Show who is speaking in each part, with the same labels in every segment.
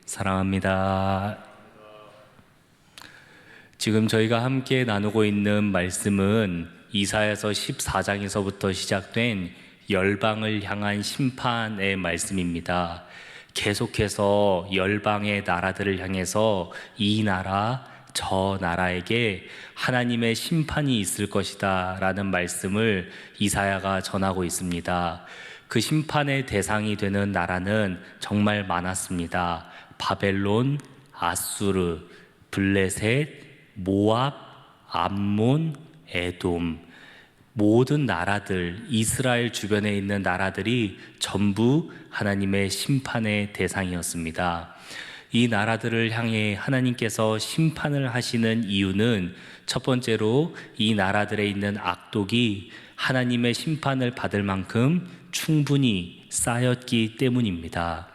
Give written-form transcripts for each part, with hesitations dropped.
Speaker 1: 사랑합니다. 지금 저희가 함께 나누고 있는 말씀은 이사야서 14장에서부터 시작된 열방을 향한 심판의 말씀입니다. 계속해서 열방의 나라들을 향해서 이 나라 저 나라에게 하나님의 심판이 있을 것이다 라는 말씀을 이사야가 전하고 있습니다. 그 심판의 대상이 되는 나라는 정말 많았습니다. 바벨론, 아수르, 블레셋, 모압, 암몬, 에돔, 모든 나라들, 이스라엘 주변에 있는 나라들이 전부 하나님의 심판의 대상이었습니다. 이 나라들을 향해 하나님께서 심판을 하시는 이유는 첫 번째로 이 나라들에 있는 악독이 하나님의 심판을 받을 만큼 충분히 쌓였기 때문입니다.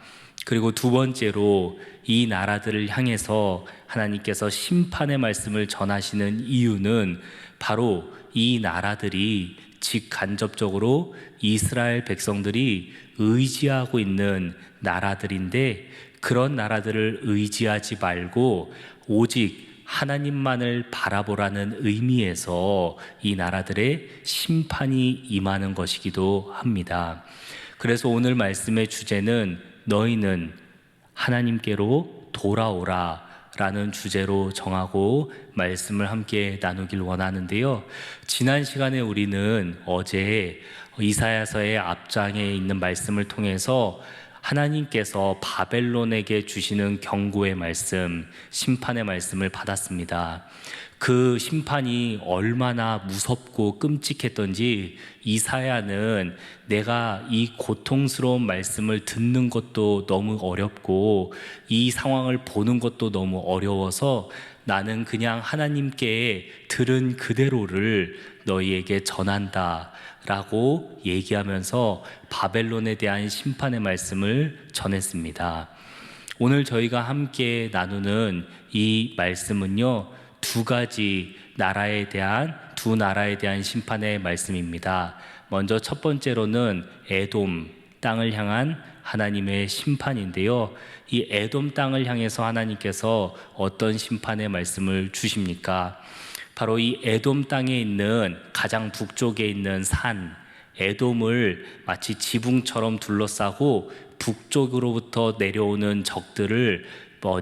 Speaker 1: 그리고 두 번째로 이 나라들을 향해서 하나님께서 심판의 말씀을 전하시는 이유는 바로 이 나라들이 직간접적으로 이스라엘 백성들이 의지하고 있는 나라들인데, 그런 나라들을 의지하지 말고 오직 하나님만을 바라보라는 의미에서 이 나라들의 심판이 임하는 것이기도 합니다. 그래서 오늘 말씀의 주제는 너희는 하나님께로 돌아오라 라는 주제로 정하고 말씀을 함께 나누길 원하는데요. 지난 시간에 우리는 어제 이사야서의 앞장에 있는 말씀을 통해서 하나님께서 바벨론에게 주시는 경고의 말씀, 심판의 말씀을 받았습니다. 그 심판이 얼마나 무섭고 끔찍했던지 이사야는 내가 이 고통스러운 말씀을 듣는 것도 너무 어렵고 이 상황을 보는 것도 너무 어려워서 나는 그냥 하나님께 들은 그대로를 너희에게 전한다 라고 얘기하면서 바벨론에 대한 심판의 말씀을 전했습니다. 오늘 저희가 함께 나누는 이 말씀은요, 두 나라에 대한 심판의 말씀입니다. 먼저 첫 번째로는 에돔 땅을 향한 하나님의 심판인데요. 이 에돔 땅을 향해서 하나님께서 어떤 심판의 말씀을 주십니까? 바로 이 에돔 땅에 있는 가장 북쪽에 있는 산, 에돔을 마치 지붕처럼 둘러싸고 북쪽으로부터 내려오는 적들을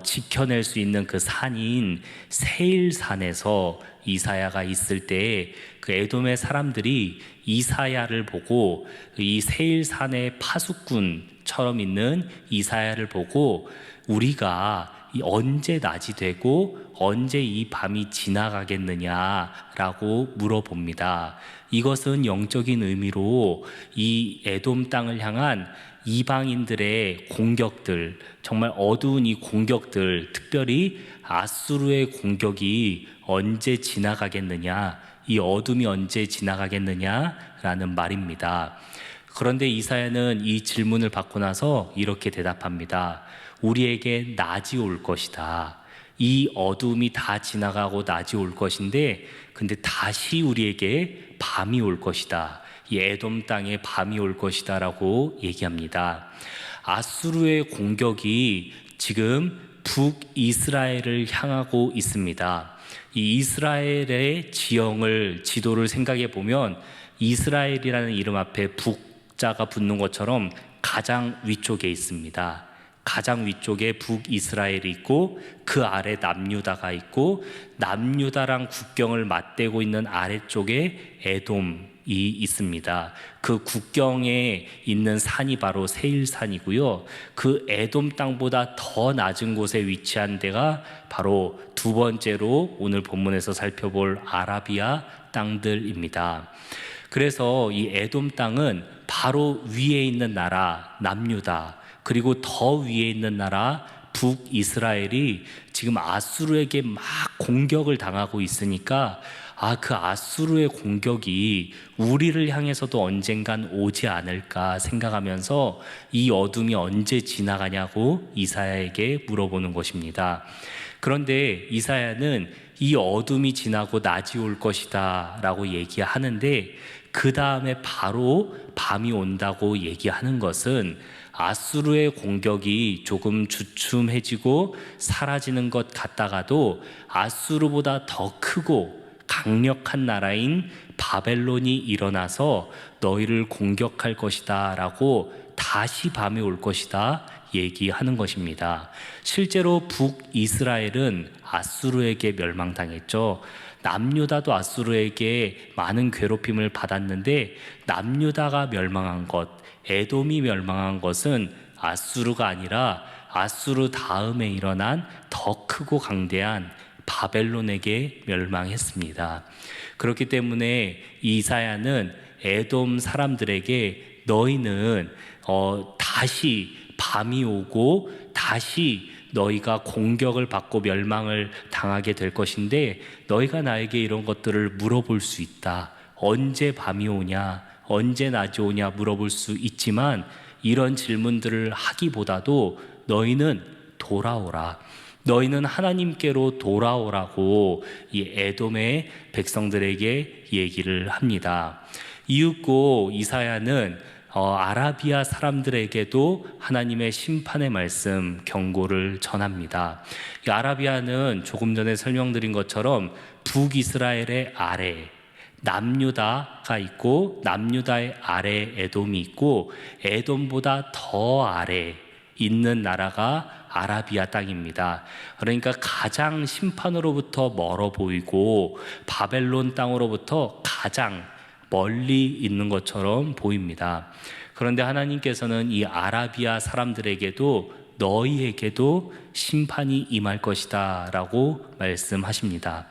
Speaker 1: 지켜낼 수 있는 그 산인 세일산에서 이사야가 있을 때 그 에돔의 사람들이 이사야를 보고 이 세일산의 파수꾼처럼 있는 이사야를 보고 우리가 언제 낮이 되고 언제 이 밤이 지나가겠느냐라고 물어봅니다. 이것은 영적인 의미로 이 에돔 땅을 향한 이방인들의 공격들, 정말 어두운 이 공격들, 특별히 아수르의 공격이 언제 지나가겠느냐, 이 어둠이 언제 지나가겠느냐라는 말입니다. 그런데 이사야는 이 질문을 받고 나서 이렇게 대답합니다. 우리에게 낮이 올 것이다. 이 어둠이 다 지나가고 낮이 올 것인데, 근데 다시 우리에게 밤이 올 것이다. 이 에돔 땅에 밤이 올 것이다 라고 얘기합니다. 아수르의 공격이 지금 북이스라엘을 향하고 있습니다. 이 이스라엘의 지도를 생각해 보면 이스라엘이라는 이름 앞에 북자가 붙는 것처럼 가장 위쪽에 있습니다. 가장 위쪽에 북이스라엘이 있고 그 아래 남유다가 있고 남유다랑 국경을 맞대고 있는 아래쪽에 에돔이 있습니다. 그 국경에 있는 산이 바로 세일산이고요. 그 에돔 땅보다 더 낮은 곳에 위치한 데가 바로 두 번째로 오늘 본문에서 살펴볼 아라비아 땅들입니다. 그래서 이 에돔 땅은 바로 위에 있는 나라 남유다, 그리고 더 위에 있는 나라 북이스라엘이 지금 아수르에게 막 공격을 당하고 있으니까 그 아수르의 공격이 우리를 향해서도 언젠간 오지 않을까 생각하면서 이 어둠이 언제 지나가냐고 이사야에게 물어보는 것입니다. 그런데 이사야는 이 어둠이 지나고 낮이 올 것이다 라고 얘기하는데 그 다음에 바로 밤이 온다고 얘기하는 것은 아수르의 공격이 조금 주춤해지고 사라지는 것 같다가도 아수르보다 더 크고 강력한 나라인 바벨론이 일어나서 너희를 공격할 것이다 라고 다시 밤이 올 것이다 얘기하는 것입니다. 실제로 북이스라엘은 아수르에게 멸망당했죠. 남유다도 아수르에게 많은 괴롭힘을 받았는데 남유다가 멸망한 것, 에돔이 멸망한 것은 아수르가 아니라 아수르 다음에 일어난 더 크고 강대한 바벨론에게 멸망했습니다. 그렇기 때문에 이사야는 에돔 사람들에게 너희는 다시 밤이 오고 다시 너희가 공격을 받고 멸망을 당하게 될 것인데 너희가 나에게 이런 것들을 물어볼 수 있다. 언제 밤이 오냐, 언제 낮이 오냐 물어볼 수 있지만 이런 질문들을 하기보다도 너희는 돌아오라. 너희는 하나님께로 돌아오라고 이 에돔의 백성들에게 얘기를 합니다. 이윽고 이사야는 아라비아 사람들에게도 하나님의 심판의 말씀, 경고를 전합니다. 이 아라비아는 조금 전에 설명드린 것처럼 북이스라엘의 아래, 남유다가 있고 남유다의 아래 에돔이 있고 에돔보다 더 아래 있는 나라가 아라비아 땅입니다. 그러니까 가장 심판으로부터 멀어 보이고 바벨론 땅으로부터 가장 멀리 있는 것처럼 보입니다. 그런데 하나님께서는 이 아라비아 사람들에게도 너희에게도 심판이 임할 것이다 라고 말씀하십니다.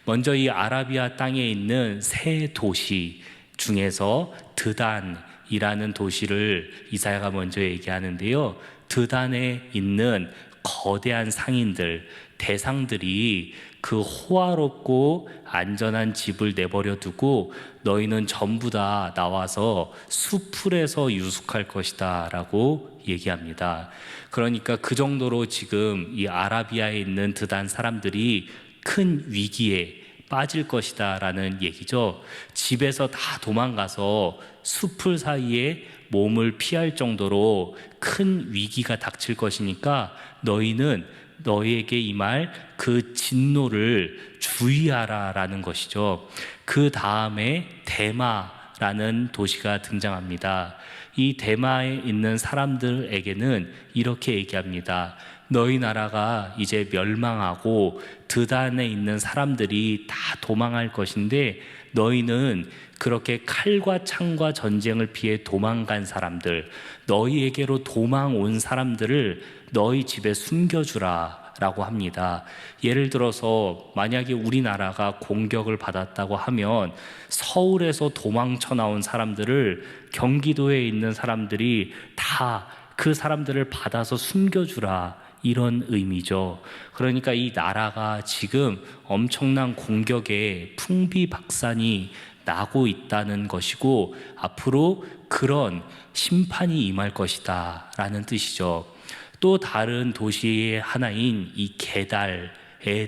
Speaker 1: 먼저 이 아라비아 땅에 있는 세 도시 중에서 드단이라는 도시를 이사야가 먼저 얘기하는데요. 드단에 있는 거대한 상인들, 대상들이 그 호화롭고 안전한 집을 내버려 두고 너희는 전부 다 나와서 수풀에서 유숙할 것이다 라고 얘기합니다. 그러니까 그 정도로 지금 이 아라비아에 있는 드단 사람들이 큰 위기에 빠질 것이다 라는 얘기죠. 집에서 다 도망가서 수풀 사이에 몸을 피할 정도로 큰 위기가 닥칠 것이니까 너희는 너희에게 임할 그 진노를 주의하라 라는 것이죠. 그 다음에 데마라는 도시가 등장합니다. 이 데마에 있는 사람들에게는 이렇게 얘기합니다. 너희 나라가 이제 멸망하고 드단에 있는 사람들이 다 도망할 것인데 너희는 그렇게 칼과 창과 전쟁을 피해 도망간 사람들, 너희에게로 도망 온 사람들을 너희 집에 숨겨주라 라고 합니다. 예를 들어서 만약에 우리나라가 공격을 받았다고 하면 서울에서 도망쳐 나온 사람들을 경기도에 있는 사람들이 다 그 사람들을 받아서 숨겨주라 이런 의미죠. 그러니까 이 나라가 지금 엄청난 공격에 풍비박산이 나고 있다는 것이고 앞으로 그런 심판이 임할 것이다 라는 뜻이죠. 또 다른 도시의 하나인 이 게달에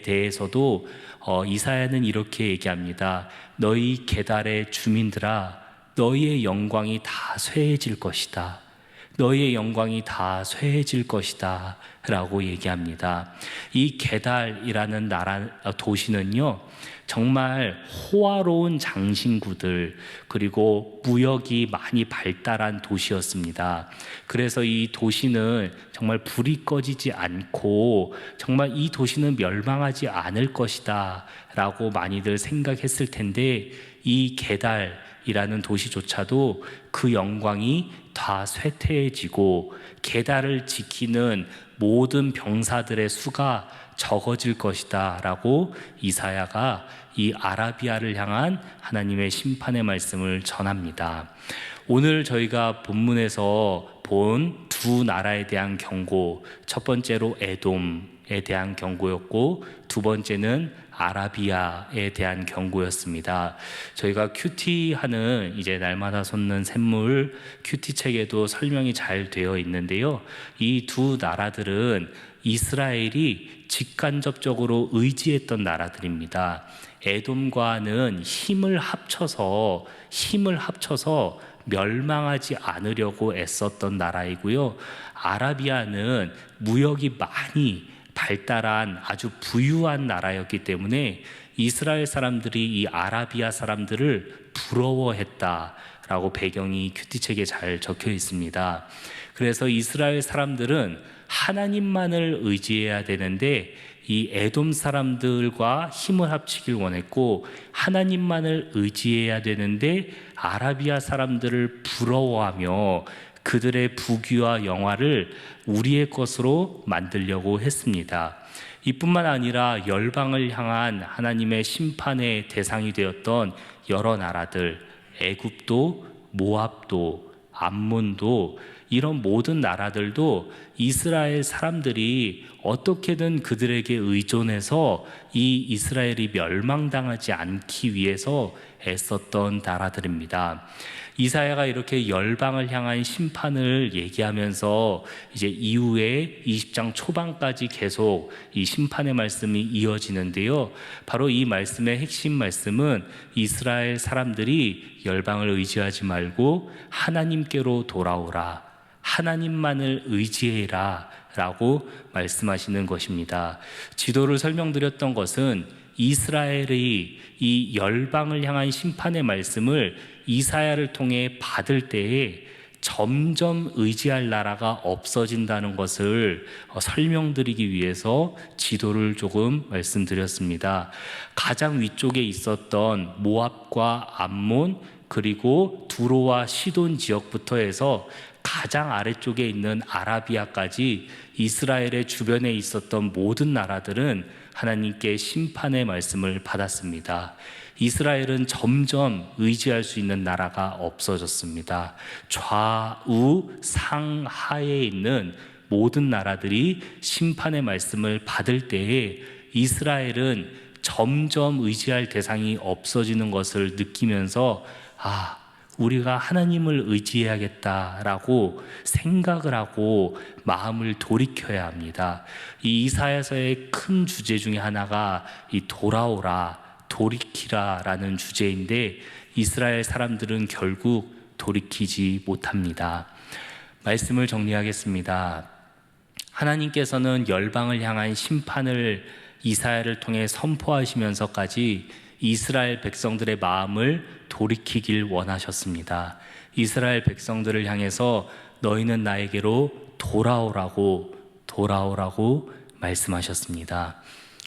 Speaker 1: 대해서도 이사야는 이렇게 얘기합니다. 너희 게달의 주민들아, 너희의 영광이 다 쇠해질 것이다. 너희의 영광이 다 쇠해질 것이다 라고 얘기합니다. 이 게달이라는 도시는요 정말 호화로운 장신구들 그리고 무역이 많이 발달한 도시였습니다. 그래서 이 도시는 정말 불이 꺼지지 않고 정말 이 도시는 멸망하지 않을 것이다 라고 많이들 생각했을 텐데 이 게달이라는 도시조차도 그 영광이 다 쇠퇴해지고 게달을 지키는 모든 병사들의 수가 적어질 것이다 라고 이사야가 이 아라비아를 향한 하나님의 심판의 말씀을 전합니다. 오늘 저희가 본문에서 본 두 나라에 대한 경고, 첫 번째로 에돔에 대한 경고였고 두 번째는 아라비아에 대한 경고였습니다. 저희가 큐티하는 이제 날마다 솟는 샘물 큐티 책에도 설명이 잘 되어 있는데요. 이 두 나라들은 이스라엘이 직간접적으로 의지했던 나라들입니다. 에돔과는 힘을 합쳐서 멸망하지 않으려고 애썼던 나라이고요. 아라비아는 무역이 많이 발달한 아주 부유한 나라였기 때문에 이스라엘 사람들이 이 아라비아 사람들을 부러워했다라고 배경이 큐티책에 잘 적혀 있습니다. 그래서 이스라엘 사람들은 하나님만을 의지해야 되는데 이 에돔 사람들과 힘을 합치길 원했고 하나님만을 의지해야 되는데 아라비아 사람들을 부러워하며 그들의 부귀와 영화를 우리의 것으로 만들려고 했습니다. 이뿐만 아니라 열방을 향한 하나님의 심판의 대상이 되었던 여러 나라들, 애굽도, 모압도, 암몬도, 이런 모든 나라들도 이스라엘 사람들이 어떻게든 그들에게 의존해서 이 이스라엘이 멸망당하지 않기 위해서 애썼던 나라들입니다. 이사야가 이렇게 열방을 향한 심판을 얘기하면서 이제 이후에 20장 초반까지 계속 이 심판의 말씀이 이어지는데요. 바로 이 말씀의 핵심 말씀은 이스라엘 사람들이 열방을 의지하지 말고 하나님께로 돌아오라, 하나님만을 의지해라 라고 말씀하시는 것입니다. 지도를 설명드렸던 것은 이스라엘이 이 열방을 향한 심판의 말씀을 이사야를 통해 받을 때에 점점 의지할 나라가 없어진다는 것을 설명드리기 위해서 지도를 조금 말씀드렸습니다. 가장 위쪽에 있었던 모압과 암몬 그리고 두로와 시돈 지역부터 해서 가장 아래쪽에 있는 아라비아까지 이스라엘의 주변에 있었던 모든 나라들은 하나님께 심판의 말씀을 받았습니다. 이스라엘은 점점 의지할 수 있는 나라가 없어졌습니다. 좌우 상하에 있는 모든 나라들이 심판의 말씀을 받을 때에 이스라엘은 점점 의지할 대상이 없어지는 것을 느끼면서 우리가 하나님을 의지해야겠다라고 생각을 하고 마음을 돌이켜야 합니다. 이 이사야서의 큰 주제 중에 하나가 이 돌아오라, 돌이키라라는 주제인데 이스라엘 사람들은 결국 돌이키지 못합니다. 말씀을 정리하겠습니다. 하나님께서는 열방을 향한 심판을 이사야를 통해 선포하시면서까지 이스라엘 백성들의 마음을 돌이키길 원하셨습니다. 이스라엘 백성들을 향해서 너희는 나에게로 돌아오라고 말씀하셨습니다.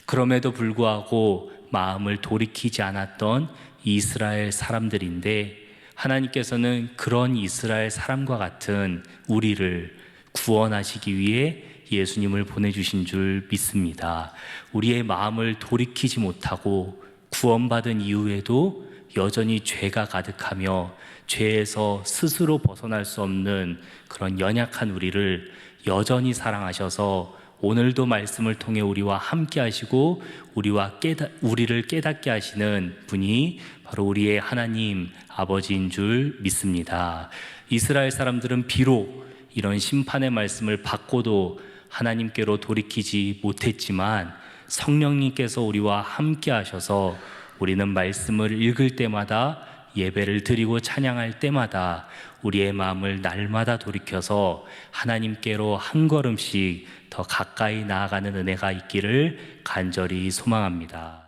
Speaker 1: 그럼에도 불구하고 마음을 돌이키지 않았던 이스라엘 사람들인데 하나님께서는 그런 이스라엘 사람과 같은 우리를 구원하시기 위해 예수님을 보내주신 줄 믿습니다. 우리의 마음을 돌이키지 못하고 구원받은 이후에도 여전히 죄가 가득하며 죄에서 스스로 벗어날 수 없는 그런 연약한 우리를 여전히 사랑하셔서 오늘도 말씀을 통해 우리와 함께 하시고 우리를 깨닫게 하시는 분이 바로 우리의 하나님 아버지인 줄 믿습니다. 이스라엘 사람들은 비록 이런 심판의 말씀을 받고도 하나님께로 돌이키지 못했지만 성령님께서 우리와 함께 하셔서 우리는 말씀을 읽을 때마다 예배를 드리고 찬양할 때마다 우리의 마음을 날마다 돌이켜서 하나님께로 한 걸음씩 더 가까이 나아가는 은혜가 있기를 간절히 소망합니다.